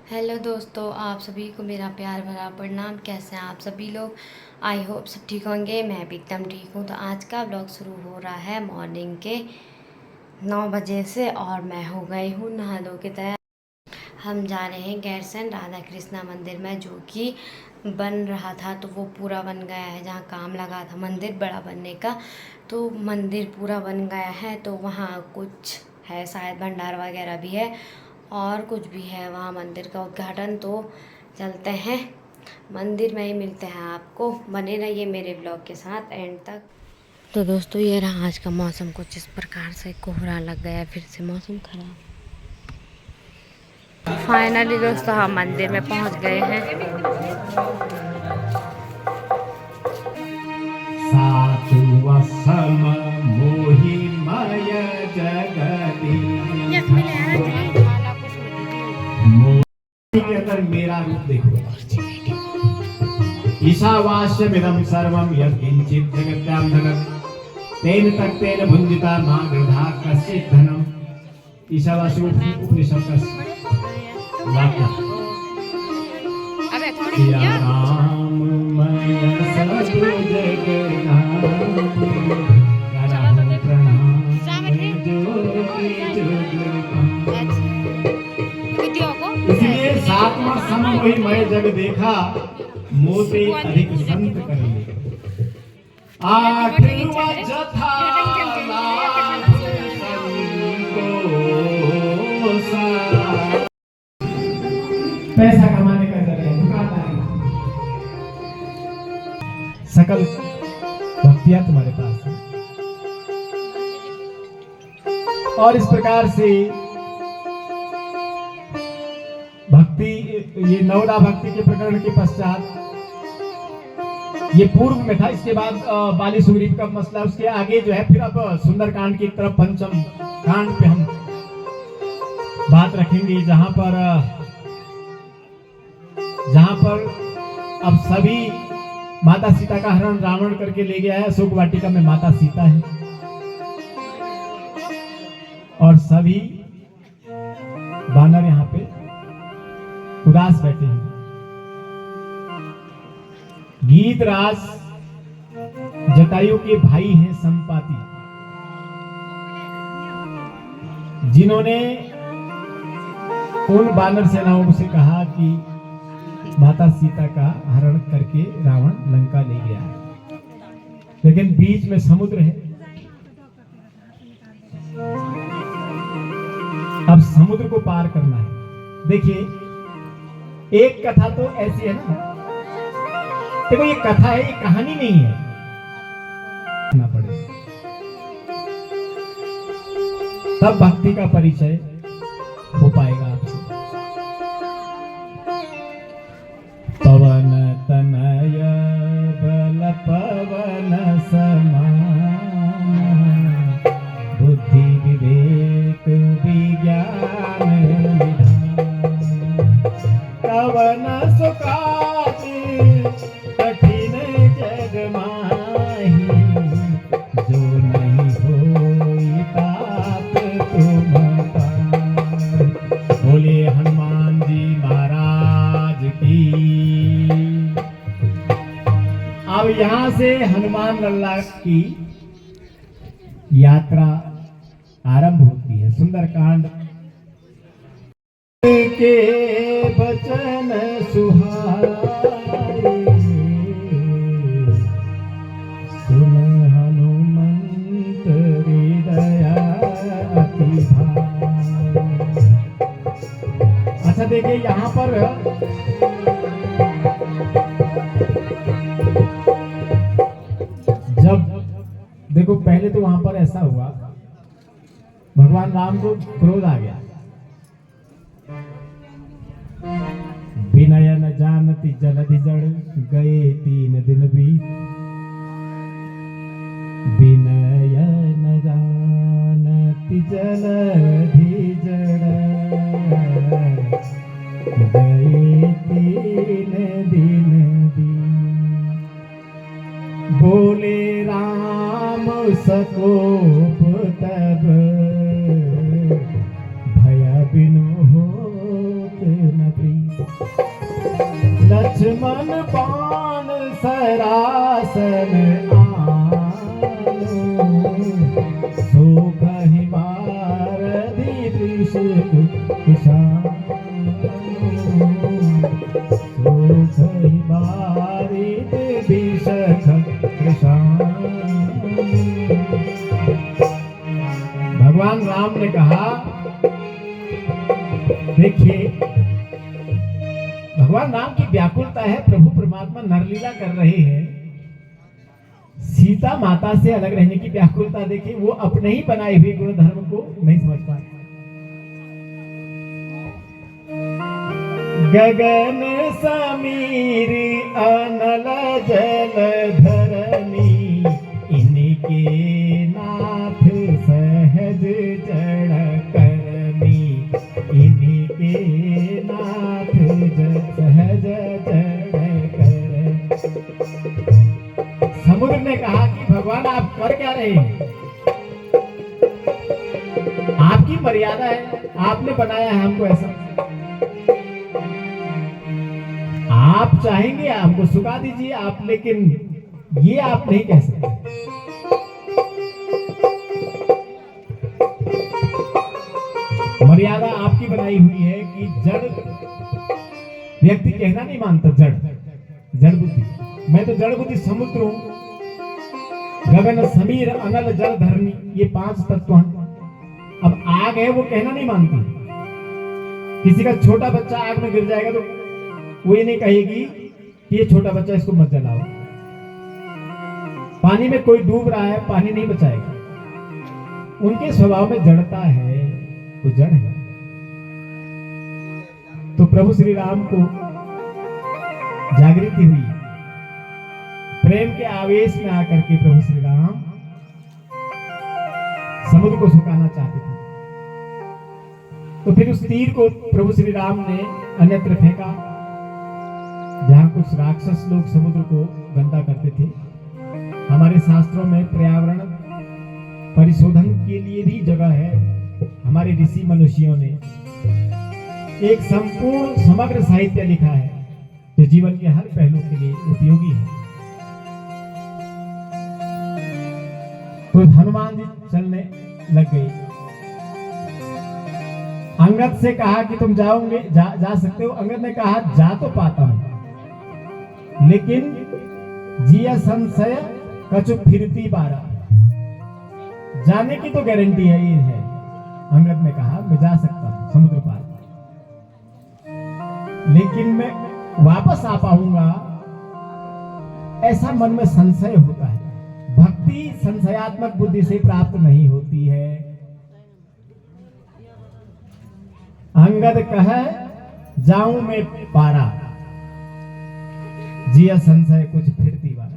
Hello दोस्तों, आप सभी को मेरा प्यार भरा प्रणाम। कैसे हैं आप सभी लोग? आई होप सब ठीक होंगे। मैं भी एकदम ठीक हूँ। तो आज का ब्लॉग शुरू हो रहा है मॉर्निंग के 9 बजे से और मैं हो गई हूँ नहा धो के तैयार। हम जा रहे हैं गैरसैंण राधा कृष्णा मंदिर में, जो कि बन रहा था तो वो पूरा बन गया है। जहाँ काम लगा था मंदिर बड़ा बनने का, तो मंदिर पूरा बन गया है। तो वहाँ कुछ है, शायद भंडार वगैरह भी है और कुछ भी है वहाँ मंदिर का उद्घाटन। तो चलते हैं मंदिर में ही मिलते हैं आपको। बने रहिए मेरे ब्लॉग के साथ एंड तक। तो दोस्तों, ये रहा आज का मौसम। कुछ इस प्रकार से कोहरा लग गया, फिर से मौसम खराब। फाइनली दोस्तों हम मंदिर में पहुंच गए हैं। के अंदर मेरा रूप देखो। ईशावास्यमिदं सर्वं यत्किंचित् जगत्यां जगत् तेन तक्तेन भुञ्जिता मा गृधा कश्चित् धनम्। ईशावास्य उपनिषद का वाक्य। या राममय सब जगन्नाथ राम प्रणाम जोगी जुगपा। इसलिए सात्मा समोहि मय जग देखा मोते अधिक संत कर ले। आखिरवा जथा लाभ संतोषा। पैसा कमाने का जरिया दुकानदारी, सकल भक्तियां तुम्हारे पास है। और इस प्रकार से भक्ति, ये नवदा भक्ति के प्रकरण के पश्चात ये पूर्व में था। इसके बाद बाली सुग्रीव का मसला, उसके आगे जो है फिर अब सुंदरकांड की तरफ पंचम कांड पे हम बात रखेंगे, जहां पर अब सभी माता सीता का हरण रावण करके ले गया है। अशोक वाटिका में माता सीता है और सभी बानर यहाँ पे उदास बैठे हैं। गीतराज जटायु के भाई हैं संपाति, जिन्होंने उन बानर सेनाओं से कहा कि माता सीता का हरण करके रावण लंका ले गया है, लेकिन बीच में समुद्र है। अब समुद्र को पार करना है। देखिए, एक कथा तो ऐसी है ना, देखो ये कथा है, ये कहानी नहीं है ना पड़े, तब भक्ति का परिचय हो पाएगा आपसे। पवन तनय बल पवन समान, बुद्धि विवेक विज्ञान निधान। कवन सुकाज कठिन जग माही, जो नहीं होई तात तुम पार। बोले हनुमान जी महाराज की। अब यहां से हनुमान लल्ला की यात्रा आरंभ होती है। सुंदरकांड के बचन सुहाए, सुन हनुमंत हृदय अति भाए। अच्छा देखिए, यहाँ पर जब देखो, पहले तो वहां पर ऐसा हुआ, भगवान राम को क्रोध आ गया। विनय न जानती जलधि जड़, गए 3 दिन बीत। विनय न जानती जलधि जड़, गए 3 दिन बीत। बोले राम सकोप तब, भय बिनु होत न प्रीत। लक्ष्मण बाण सरासन आलो, सो कहि मारधि वृषभ किसान, सो कहि मारधि वृषभ किसान। भगवान राम ने कहा, देखिए भगवान राम की व्याकुलता है, प्रभु परमात्मा नरलीला कर रहे हैं, सीता माता से अलग रहने की व्याकुलता देखिए, वो अपने ही बनाए हुए गुण धर्म को नहीं समझ पाए। गगन समीर अनल जल धरनी, इनके नाथ सहज जड़ करनी, इनके नाथ सहज जड़ कर। समुद्र ने कहा कि भगवान आप कर क्या रहे हैं, आपकी मर्यादा है, आपने बनाया है हमको ऐसा, आप चाहेंगे हमको सुखा दीजिए आप, लेकिन ये आप नहीं कह सकते। मर्यादा आपकी बनाई हुई है कि जड़ व्यक्ति कहना नहीं मानता, जड़ बुद्धि, मैं तो जड़ बुद्धि समुद्र हूं, गगन समीर अनल जल धरनी, ये 5 तत्व हैं। अब आग है वो कहना नहीं मानती, किसी का छोटा बच्चा आग में गिर जाएगा तो वो ये नहीं कहेगी कि ये छोटा बच्चा इसको मत जलाओ। पानी में कोई डूब रहा है, पानी नहीं बचाएगा, उनके स्वभाव में जड़ता है, तो जड़ है। तो प्रभु श्री राम को जागृति हुई, प्रेम के आवेश में आकर के प्रभु श्री राम समुद्र को सुखाना चाहते थे। तो फिर उस तीर को प्रभु श्री राम ने अन्यत्र फेंका, जहां कुछ राक्षस लोग समुद्र को गंदा करते थे। हमारे शास्त्रों में पर्यावरण परिशोधन के लिए भी जगह है। हमारे ऋषि मनुष्यों ने एक संपूर्ण समग्र साहित्य लिखा है जो जीवन के हर पहलू के लिए उपयोगी है। तो हनुमान जी चलने लग गए। अंगद से कहा कि तुम जाओगे, जा सकते हो। अंगद ने कहा जा तो पाता हूं, लेकिन जिया संशय कछु फिरती बारा, जाने की तो गारंटी है, ये है। अंगद ने कहा मैं जा सकता हूं समुद्र पार, लेकिन मैं वापस आ पाऊंगा ऐसा मन में संशय होता है। भक्ति संशयात्मक बुद्धि से प्राप्त नहीं होती है। अंगद कहे जाऊं मैं पारा, जिया संशय कुछ फिरती वाला।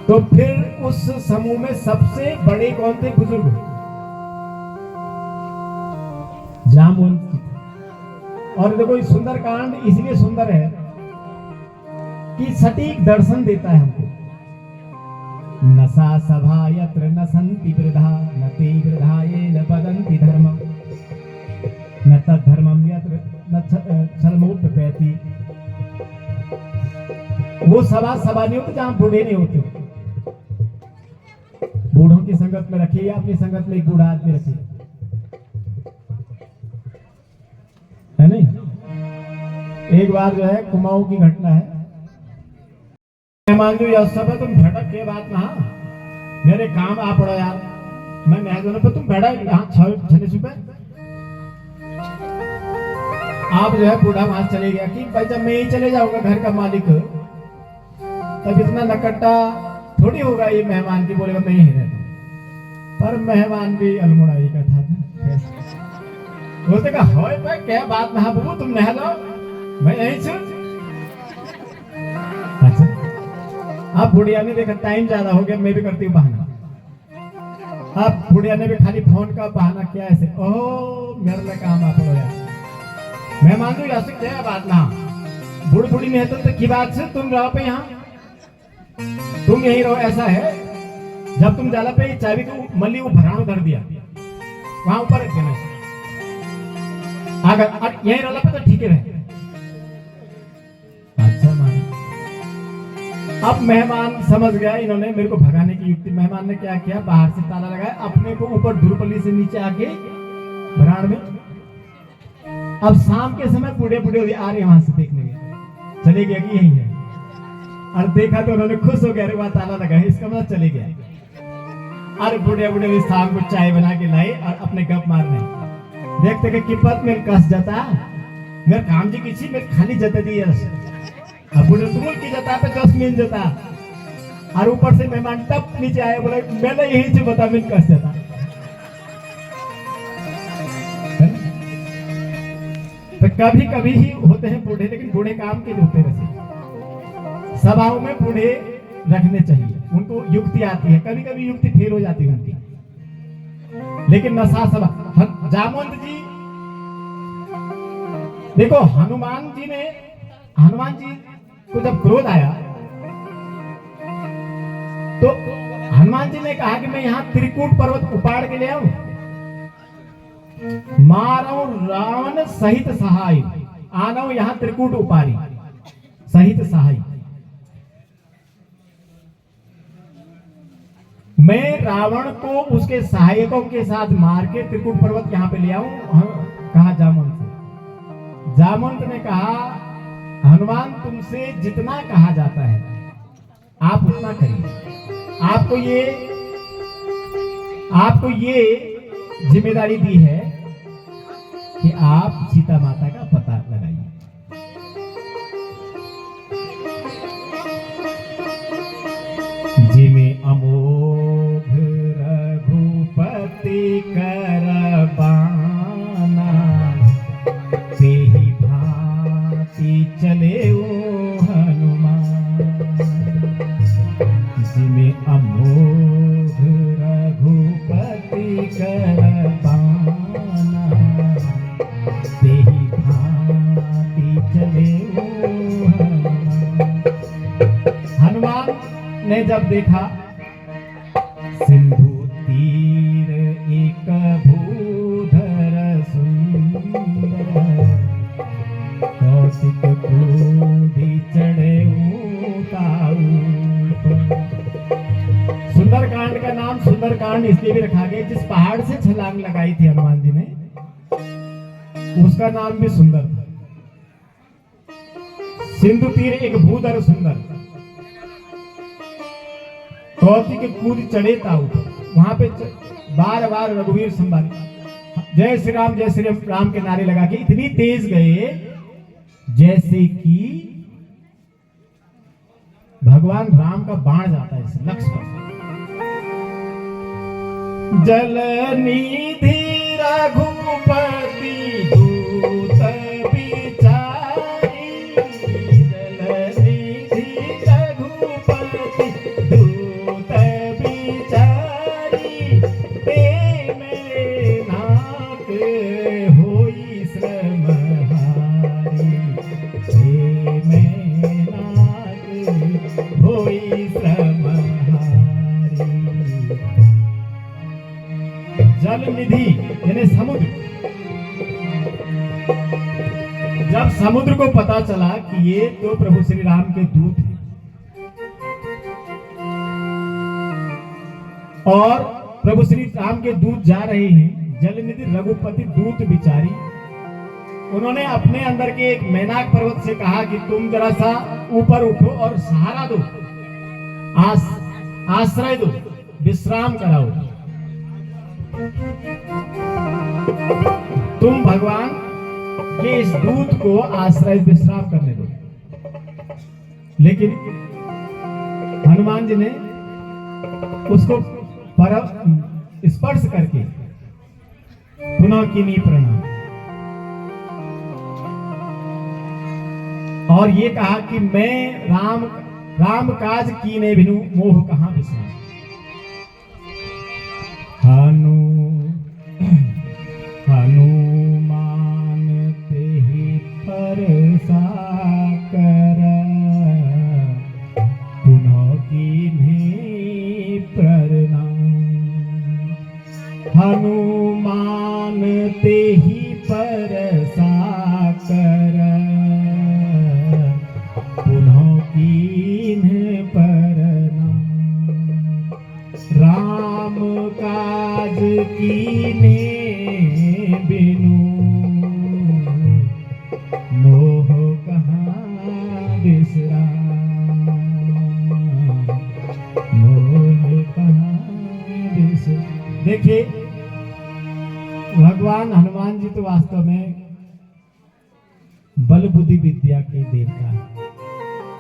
तो फिर उस समूह में सबसे बड़े कौन थे? बुजुर्ग। जामुन। और देखो इस सुंदर कांड इसलिए सुंदर है कि सटीक दर्शन देता है हमको। नसा सभा यत्र न संति वृद्धा, न ते वृद्धाये न वदन्ति धर्मम्, न तद्धर्मम् यत्र न छलमोप्यपैति। वो सभा नहीं होती जहां बूढ़े नहीं होते। बूढ़ों की संगत में रखिए, अपनी संगत में एक बूढ़ा आदमी रखिए, है नहीं। एक बार जो है कुमाऊं की घटना है। मेहमान जो यह सब है, तुम भटक के बात ना, मेरे काम आ पड़ो यार, मैं मेहमान पर तुम बैठा यहाँ 6 रुपए। आप जो है बूढ़ा वहां चले गया कि भाई जब मैं ही चले जाऊंगा घर का मालिक, तब इतना नकट्टा थोड़ी होगा ये मेहमान की, बोलेगा मैं ही रहता। पर मेहमान भी अल्मुड़ाई का था। बोलते का होए भाई क्या बात ना बबू, तुम नहा लो, मैं यहीं से। अच्छा, अब बुढ़िया ने देखा टाइम ज्यादा हो गया, मैं भी करती हूँ बहाना। अब बुढ़िया ने भी खाली फोन का बहाना किया ऐसे, ओह मेरे लिए काम आप यार, मेहमान को यहाँ से क्या बात ना, बूढ़ बूढ़ी में तो की बात से तुम रहो पे यहाँ, तुम यहीं रहो। ऐसा है जब तुम जाला पे चाबी को मल्ली वो भरानो धर दिया, वहां ऊपर रख देना है। अगर यही रोला पे तो ठीक है। अच्छा मान, अब मेहमान समझ गया, इन्होंने मेरे को भगाने की युक्ति। मेहमान ने क्या किया, बाहर से ताला लगाया, अपने को ऊपर धुरपल्ली से नीचे आके भराड़ में। अब शाम के समय बूढ़े बूढ़े आ रहे वहां से देखने गए, चले गया कि यही है। और देखा तो उन्होंने खुश हो गया, अरे वहां ताला लगा है, इसका मतलब चले गया। अरे बूढ़े बूढ़े भी शाम को चाय बना के लाए और अपने गप मारने देखते कि किपत में कस जाता मेरे काम जी किसी में खाली जता दी। अब बूढ़े तुम की जाता पे 10 मिल जाता, और ऊपर से मेहमान तब नीचे आए, बोले मैंने यही से बता मिल कस जाता। तो कभी कभी ही होते हैं बूढ़े, लेकिन बूढ़े काम के होते रहते। सभाओं में बूढ़े रखने चाहिए, उनको युक्ति आती है, कभी कभी युक्ति फेल हो जाती है उनकी, लेकिन नशा सभा। जामवंत जी देखो, हनुमान जी को जब क्रोध आया तो हनुमान जी ने कहा कि मैं यहाँ त्रिकूट पर्वत उपाड़ के ले आऊं, मारो रावण सहित सहाय, आना यहाँ त्रिकूट उपारी सहित सहाय। मैं रावण को उसके सहायकों के साथ मार के त्रिकूट पर्वत यहाँ पे ले आऊं। कहा जामवंत से। जामवंत ने कहा हनुमान तुमसे जितना कहा जाता है आप उतना करिए। आपको ये जिम्मेदारी दी है कि आप सीता माता का पता लगाइए। जिमे अमोघ रघुपति कर बाना, तेहि भांति चले ओ हनुमान। जिमे अमोघ रघुपति कर बाना, तेहि भांति चले ओ हनुमान। हनुमान ने जब देखा सिंधु तीर एक भूधर सुंदर, कौशिक क्रोधी चढ़े सुंदरकांड का नाम सुंदरकांड इसलिए भी रखा गया, जिस पहाड़ से छलांग लगाई थी हनुमान जी ने उसका नाम भी सुंदर था। सिंधु तीर एक भूधर सुंदर, कौशिक कूद चढ़े ताऊ, वहां पे बार बार रघुवीर संभाले जय श्री राम के नारे लगा के इतनी तेज गए जैसे कि भगवान राम का बाण जाता है इस लक्ष्य पर। जल निधि रघुपति दूत बिचारी, जल निधि रघुपति दूत बिचारी, प्रेम नाक होई श्रम हारी, प्रेम नाक होई श्रम हारी। जल निधि यानी समुद्र, जब समुद्र को पता चला कि ये तो प्रभु श्री राम के दूत हैं और प्रभु श्री राम के दूत जा रहे हैं, जलनिधि रघुपति दूत बिचारी, उन्होंने अपने अंदर के एक मैनाक पर्वत से कहा कि तुम जरा सा ऊपर उठो और सहारा दो, आश्रय दो, विश्राम कराओ। तुम भगवान के इस दूत को आश्रय विश्राम करने दो। लेकिन हनुमान जी ने उसको स्पर्श करके पुनः कीनी प्रणाम और ये कहा कि मैं राम काज कीने बिनु मोह कहां विश्राम। हनुमान तेहि परसा कर, पुनः कीन्हे प्रणाम। हनुमान जानते ही परसा कर पुनः कीन परनाम। राम काज कीने बिनु मोह कहाँ बिसराम। मोह कहाँ बिसराम। देखिए भगवान हनुमान जी तो वास्तव में बल बुद्धि विद्या के देवता है,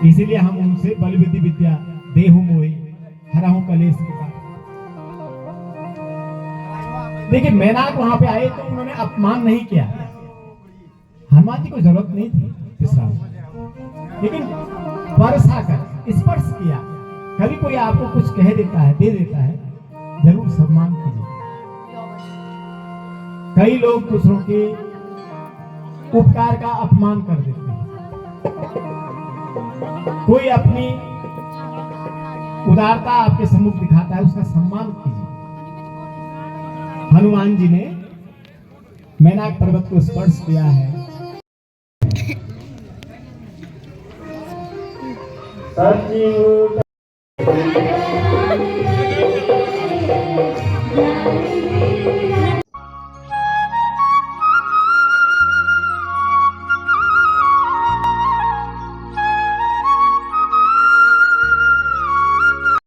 इसीलिए हम उनसे बल बुद्धि विद्या देहु मोहि हरहु कलेश के बाद। देखिए मेनाक वहां पे आए तो उन्होंने अपमान नहीं किया, हनुमान जी को जरूरत नहीं थी विश्राम, लेकिन वर्षा कर स्पर्श किया। कभी कोई आपको कुछ कह देता है, दे देता है, जरूर सम्मान कीजिए। कई लोग दूसरों के उपकार का अपमान कर देते हैं। कोई अपनी उदारता आपके सम्मुख दिखाता है, उसका सम्मान कीजिए। हनुमान जी ने मैनाक पर्वत को स्पर्श किया है। सचिव